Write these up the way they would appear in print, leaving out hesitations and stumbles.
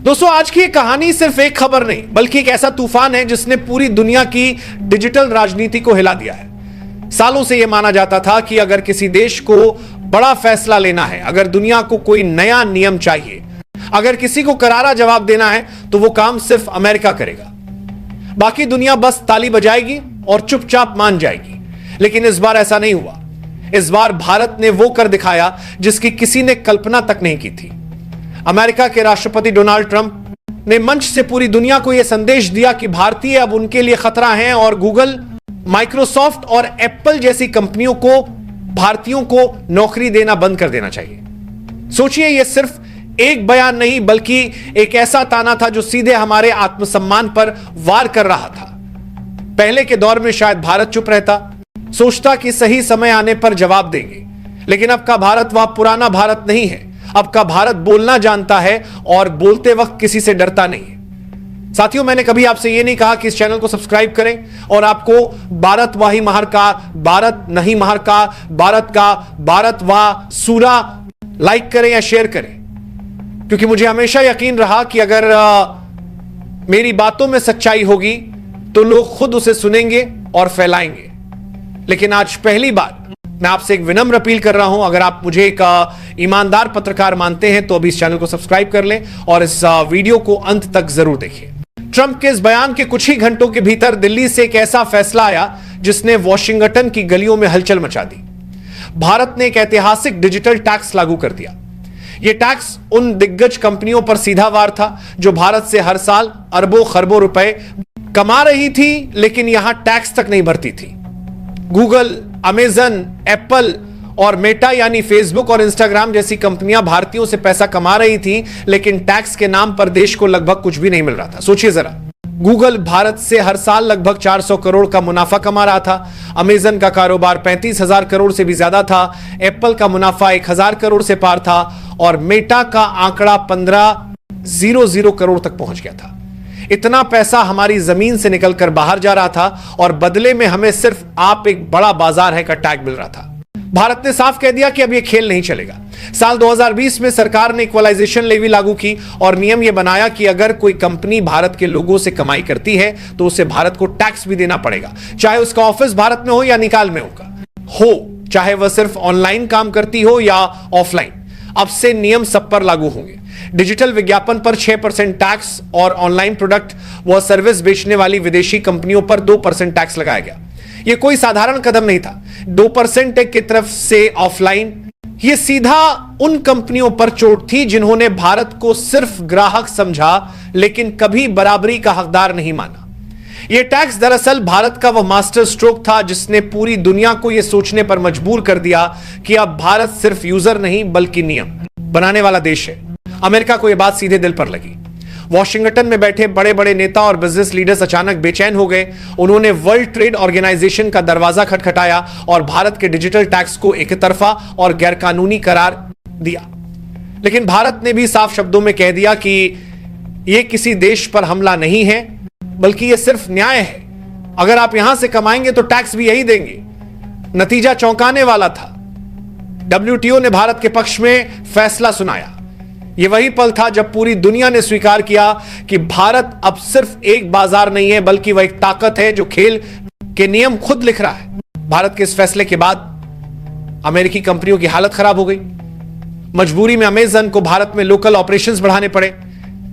दोस्तों, आज की ये कहानी सिर्फ एक खबर नहीं बल्कि एक ऐसा तूफान है जिसने पूरी दुनिया की डिजिटल राजनीति को हिला दिया है। सालों से यह माना जाता था कि अगर किसी देश को बड़ा फैसला लेना है, अगर दुनिया को कोई नया नियम चाहिए, अगर किसी को करारा जवाब देना है तो वो काम सिर्फ अमेरिका करेगा। बाकी दुनिया बस ताली बजाएगी और चुपचाप मान जाएगी। लेकिन इस बार ऐसा नहीं हुआ। इस बार भारत ने वो कर दिखाया जिसकी किसी ने कल्पना तक नहीं की थी। अमेरिका के राष्ट्रपति डोनाल्ड ट्रंप ने मंच से पूरी दुनिया को यह संदेश दिया कि भारतीय अब उनके लिए खतरा हैं और गूगल, माइक्रोसॉफ्ट और एप्पल जैसी कंपनियों को भारतीयों को नौकरी देना बंद कर देना चाहिए। सोचिए, यह सिर्फ एक बयान नहीं बल्कि एक ऐसा ताना था जो सीधे हमारे आत्मसम्मान पर वार कर रहा था। पहले के दौर में शायद भारत चुप रहता, सोचता कि सही समय आने पर जवाब देंगे। लेकिन अब का भारत वह पुराना भारत नहीं है। अब का भारत बोलना जानता है और बोलते वक्त किसी से डरता नहीं है। साथियों, मैंने कभी आपसे यह नहीं कहा कि इस चैनल को सब्सक्राइब करें और आपको भारत वाही महर का, भारत नहीं महर का, भारत का, भारत वाह सूरा लाइक करें या शेयर करें, क्योंकि मुझे हमेशा यकीन रहा कि अगर मेरी बातों में सच्चाई होगी तो लोग खुद उसे सुनेंगे और फैलाएंगे। लेकिन आज पहली बार मैं आपसे एक विनम्र अपील कर रहा हूं, अगर आप मुझे एक ईमानदार पत्रकार मानते हैं तो अभी इस चैनल को सब्सक्राइब कर लें और इस वीडियो को अंत तक जरूर देखिए। ट्रंप के इस बयान के कुछ ही घंटों के भीतर दिल्ली से एक ऐसा फैसला आया जिसने वॉशिंगटन की गलियों में हलचल मचा दी। भारत ने एक ऐतिहासिक डिजिटल टैक्स लागू कर दिया। यह टैक्स उन दिग्गज कंपनियों पर सीधा वार था जो भारत से हर साल अरबों खरबों रुपए कमा रही थी लेकिन यहां टैक्स तक नहीं भरती थी। गूगल, अमेजन, एप्पल और मेटा यानी फेसबुक और इंस्टाग्राम जैसी कंपनियां भारतीयों से पैसा कमा रही थी लेकिन टैक्स के नाम पर देश को लगभग कुछ भी नहीं मिल रहा था। सोचिए जरा, गूगल भारत से हर साल लगभग 400 करोड़ का मुनाफा कमा रहा था। अमेजन का कारोबार 35,000 करोड़ से भी ज्यादा था। एप्पल का मुनाफा 1,000 करोड़ से पार था और मेटा का आंकड़ा 1500 करोड़ तक पहुंच गया था। इतना पैसा हमारी जमीन से निकलकर बाहर जा रहा था और बदले में हमें सिर्फ आप एक बड़ा बाजार है का टैग मिल रहा था। भारत ने साफ कह दिया कि अब यह खेल नहीं चलेगा। साल 2020 में सरकार ने इक्वलाइजेशन लेवी लागू की और नियम यह बनाया कि अगर कोई कंपनी भारत के लोगों से कमाई करती है तो उसे भारत को टैक्स भी देना पड़ेगा, चाहे उसका ऑफिस भारत में हो या निकाल में हो, चाहे वह सिर्फ ऑनलाइन काम करती हो या ऑफलाइन। अब से नियम सब पर लागू होंगे। डिजिटल विज्ञापन पर 6% टैक्स और ऑनलाइन प्रोडक्ट व सर्विस बेचने वाली विदेशी कंपनियों पर 2% टैक्स लगाया गया। यह कोई साधारण कदम नहीं था। 2% की तरफ से ऑफलाइन, यह सीधा उन कंपनियों पर चोट थी जिन्होंने भारत को सिर्फ ग्राहक समझा लेकिन कभी बराबरी का हकदार नहीं माना। यह टैक्स दरअसल भारत का वह मास्टर स्ट्रोक था जिसने पूरी दुनिया को यह सोचने पर मजबूर कर दिया कि अब भारत सिर्फ यूजर नहीं बल्कि नियम बनाने वाला देश है। अमेरिका को यह बात सीधे दिल पर लगी। वॉशिंगटन में बैठे बड़े बड़े नेता और बिजनेस लीडर्स अचानक बेचैन हो गए। उन्होंने वर्ल्ड ट्रेड ऑर्गेनाइजेशन का दरवाजा खटखटाया और भारत के डिजिटल टैक्स को एकतरफा और गैरकानूनी करार दिया। लेकिन भारत ने भी साफ शब्दों में कह दिया कि यह किसी देश पर हमला नहीं है बल्कि यह सिर्फ न्याय है। अगर आप यहां से कमाएंगे तो टैक्स भी यही देंगे। नतीजा चौंकाने वाला था। WTO ने भारत के पक्ष में फैसला सुनाया। यह वही पल था जब पूरी दुनिया ने स्वीकार किया कि भारत अब सिर्फ एक बाजार नहीं है बल्कि वह एक ताकत है जो खेल के नियम खुद लिख रहा है। भारत के इस फैसले के बाद अमेरिकी कंपनियों की हालत खराब हो गई। मजबूरी में अमेजन को भारत में लोकल ऑपरेशंस बढ़ाने पड़े।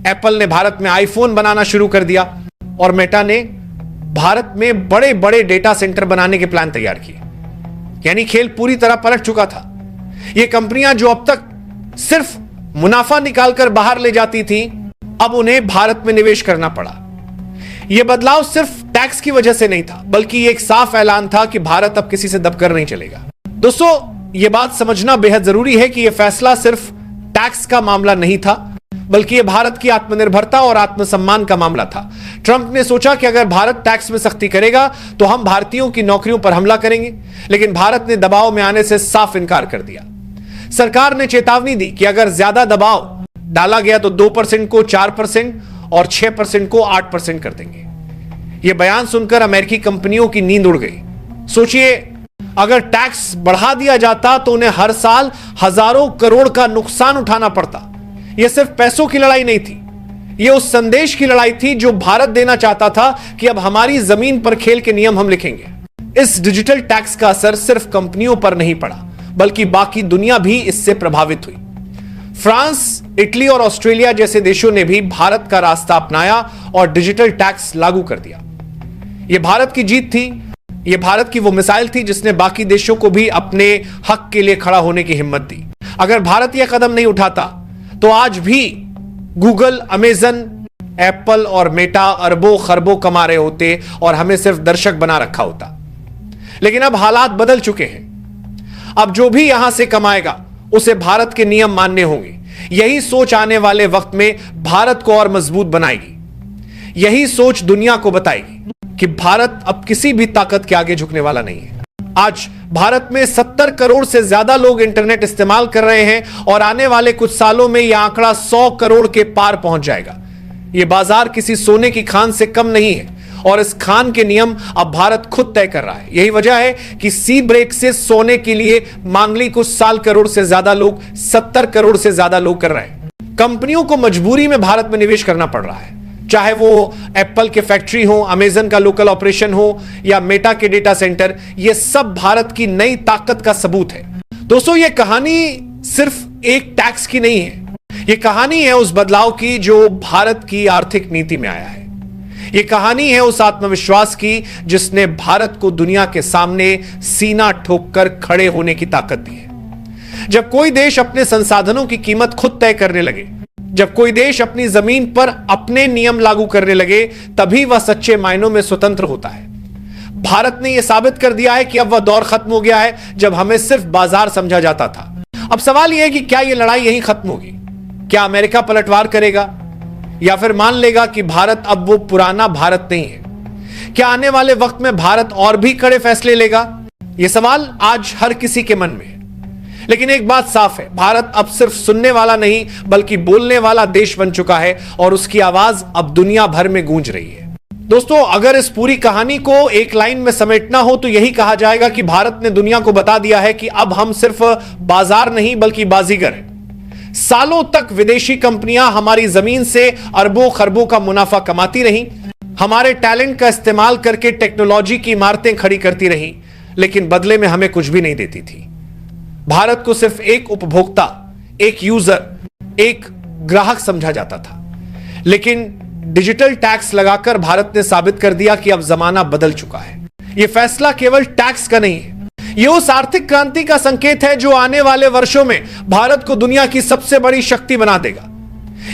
एप्पल ने भारत में आईफोन बनाना शुरू कर दिया और मेटा ने भारत में बड़े बड़े डेटा सेंटर बनाने के प्लान तैयार किए। यानी खेल पूरी तरह पलट चुका था। ये कंपनियां जो अब तक सिर्फ मुनाफा निकालकर बाहर ले जाती थी, अब उन्हें भारत में निवेश करना पड़ा। यह बदलाव सिर्फ टैक्स की वजह से नहीं था बल्कि यह एक साफ ऐलान था कि भारत अब किसी से दबकर नहीं चलेगा। दोस्तों, यह बात समझना बेहद जरूरी है कि यह फैसला सिर्फ टैक्स का मामला नहीं था बल्कि यह भारत की आत्मनिर्भरता और आत्मसम्मान का मामला था। ट्रंप ने सोचा कि अगर भारत टैक्स में सख्ती करेगा तो हम भारतीयों की नौकरियों पर हमला करेंगे, लेकिन भारत ने दबाव में आने से साफ इनकार कर दिया। सरकार ने चेतावनी दी कि अगर ज्यादा दबाव डाला गया तो 2% को 4% और 6% को 8% कर देंगे। यह बयान सुनकर अमेरिकी कंपनियों की नींद उड़ गई। सोचिए, अगर टैक्स बढ़ा दिया जाता तो उन्हें हर साल हजारों करोड़ का नुकसान उठाना पड़ता। यह सिर्फ पैसों की लड़ाई नहीं थी, यह उस संदेश की लड़ाई थी जो भारत देना चाहता था कि अब हमारी जमीन पर खेल के नियम हम लिखेंगे। इस डिजिटल टैक्स का असर सिर्फ कंपनियों पर नहीं पड़ा, बल्कि बाकी दुनिया भी इससे प्रभावित हुई। फ्रांस, इटली और ऑस्ट्रेलिया जैसे देशों ने भी भारत का रास्ता अपनाया और डिजिटल टैक्स लागू कर दिया। यह भारत की जीत थी। यह भारत की वो मिसाइल थी जिसने बाकी देशों को भी अपने हक के लिए खड़ा होने की हिम्मत दी। अगर भारत यह कदम नहीं उठाता तो आज भी गूगल, अमेजन, एप्पल और मेटा अरबों खरबों कमा रहे होते और हमें सिर्फ दर्शक बना रखा होता। लेकिन अब हालात बदल चुके हैं। अब जो भी यहां से कमाएगा उसे भारत के नियम मानने होंगे। यही सोच आने वाले वक्त में भारत को और मजबूत बनाएगी। यही सोच दुनिया को बताएगी कि भारत अब किसी भी ताकत के आगे झुकने वाला नहीं है। आज भारत में 70 करोड़ से ज्यादा लोग इंटरनेट इस्तेमाल कर रहे हैं और आने वाले कुछ सालों में यह आंकड़ा 100 करोड़ के पार पहुंच जाएगा। यह बाजार किसी सोने की खान से कम नहीं है और इस खान के नियम अब भारत खुद तय कर रहा है। यही वजह है कि सी ब्रेक से सोने के लिए मांगली कुछ साल करोड़ से ज्यादा लोग 70 करोड़ से ज्यादा लोग कर रहे हैं। कंपनियों को मजबूरी में भारत में निवेश करना पड़ रहा है, चाहे वो एप्पल के फैक्ट्री हो, अमेजन का लोकल ऑपरेशन हो या मेटा के डेटा सेंटर। यह सब भारत की नई ताकत का सबूत है। दोस्तों, यह कहानी सिर्फ एक टैक्स की नहीं है। यह कहानी है उस बदलाव की जो भारत की आर्थिक नीति में आया है। यह कहानी है उस आत्मविश्वास की जिसने भारत को दुनिया के सामने सीना ठोककर खड़े होने की ताकत दी है। जब कोई देश अपने संसाधनों की कीमत खुद तय करने लगे, जब कोई देश अपनी जमीन पर अपने नियम लागू करने लगे, तभी वह सच्चे मायनों में स्वतंत्र होता है। भारत ने यह साबित कर दिया है कि अब वह दौर खत्म हो गया है जब हमें सिर्फ बाजार समझा जाता था। अब सवाल यह है कि क्या यह लड़ाई यहीं खत्म होगी? क्या अमेरिका पलटवार करेगा या फिर मान लेगा कि भारत अब वो पुराना भारत नहीं है? क्या आने वाले वक्त में भारत और भी कड़े फैसले लेगा? यह सवाल आज हर किसी के मन में है। लेकिन एक बात साफ है, भारत अब सिर्फ सुनने वाला नहीं बल्कि बोलने वाला देश बन चुका है और उसकी आवाज अब दुनिया भर में गूंज रही है। दोस्तों, अगर इस पूरी कहानी को एक लाइन में समेटना हो तो यही कहा जाएगा कि भारत ने दुनिया को बता दिया है कि अब हम सिर्फ बाजार नहीं बल्कि बाजीगर हैं। सालों तक विदेशी कंपनियां हमारी जमीन से अरबों खरबों का मुनाफा कमाती रहीं, हमारे टैलेंट का इस्तेमाल करके टेक्नोलॉजी की इमारतें खड़ी करती रहीं, लेकिन बदले में हमें कुछ भी नहीं देती थी। भारत को सिर्फ एक उपभोक्ता, एक यूजर, एक ग्राहक समझा जाता था। लेकिन डिजिटल टैक्स लगाकर भारत ने साबित कर दिया कि अब जमाना बदल चुका है। यह फैसला केवल टैक्स का नहीं है, यह उस आर्थिक क्रांति का संकेत है जो आने वाले वर्षों में भारत को दुनिया की सबसे बड़ी शक्ति बना देगा।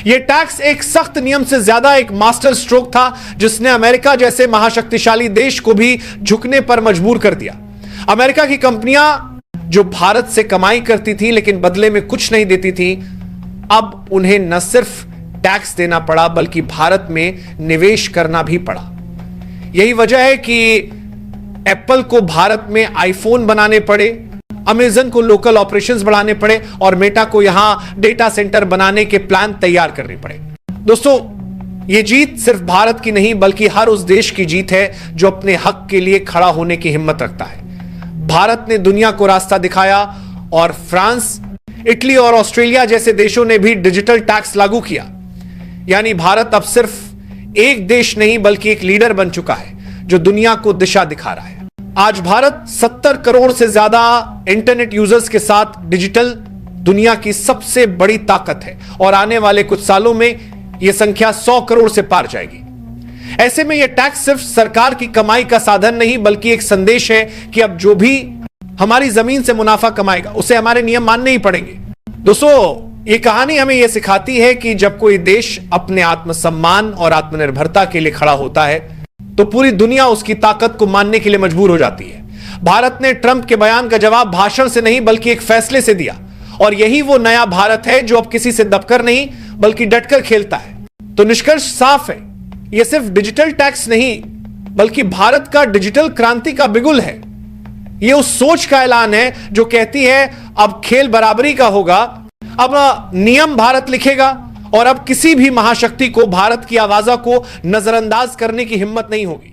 यह टैक्स एक सख्त नियम से ज्यादा एक मास्टर स्ट्रोक था जिसने अमेरिका जैसे महाशक्तिशाली देश को भी झुकने पर मजबूर कर दिया। अमेरिका की कंपनियां जो भारत से कमाई करती थी लेकिन बदले में कुछ नहीं देती थी, अब उन्हें न सिर्फ टैक्स देना पड़ा बल्कि भारत में निवेश करना भी पड़ा। यही वजह है कि एप्पल को भारत में आईफोन बनाने पड़े, अमेजन को लोकल ऑपरेशंस बढ़ाने पड़े और मेटा को यहां डेटा सेंटर बनाने के प्लान तैयार करने पड़े। दोस्तों, यह जीत सिर्फ भारत की नहीं बल्कि हर उस देश की जीत है जो अपने हक के लिए खड़ा होने की हिम्मत रखता है। भारत ने दुनिया को रास्ता दिखाया और फ्रांस, इटली और ऑस्ट्रेलिया जैसे देशों ने भी डिजिटल टैक्स लागू किया। यानी भारत अब सिर्फ एक देश नहीं बल्कि एक लीडर बन चुका है जो दुनिया को दिशा दिखा रहा है। आज भारत 70 करोड़ से ज्यादा इंटरनेट यूजर्स के साथ डिजिटल दुनिया की सबसे बड़ी ताकत है और आने वाले कुछ सालों में यह संख्या 100 करोड़ से पार जाएगी। ऐसे में यह टैक्स सिर्फ सरकार की कमाई का साधन नहीं बल्कि एक संदेश है कि अब जो भी हमारी जमीन से मुनाफा कमाएगा उसे हमारे नियम मानने ही पड़ेंगे। दोस्तों, यह कहानी हमें यह सिखाती है कि जब कोई देश अपने आत्मसम्मान और आत्मनिर्भरता के लिए खड़ा होता है तो पूरी दुनिया उसकी ताकत को मानने के लिए मजबूर हो जाती है। भारत ने ट्रंप के बयान का जवाब भाषण से नहीं बल्कि एक फैसले से दिया और यही वो नया भारत है जो अब किसी से दबकर नहीं बल्कि डटकर खेलता है। तो निष्कर्ष साफ है, यह सिर्फ डिजिटल टैक्स नहीं बल्कि भारत का डिजिटल क्रांति का बिगुल है। यह उस सोच का ऐलान है जो कहती है अब खेल बराबरी का होगा, अब नियम भारत लिखेगा और अब किसी भी महाशक्ति को भारत की आवाज़ को नजरअंदाज करने की हिम्मत नहीं होगी।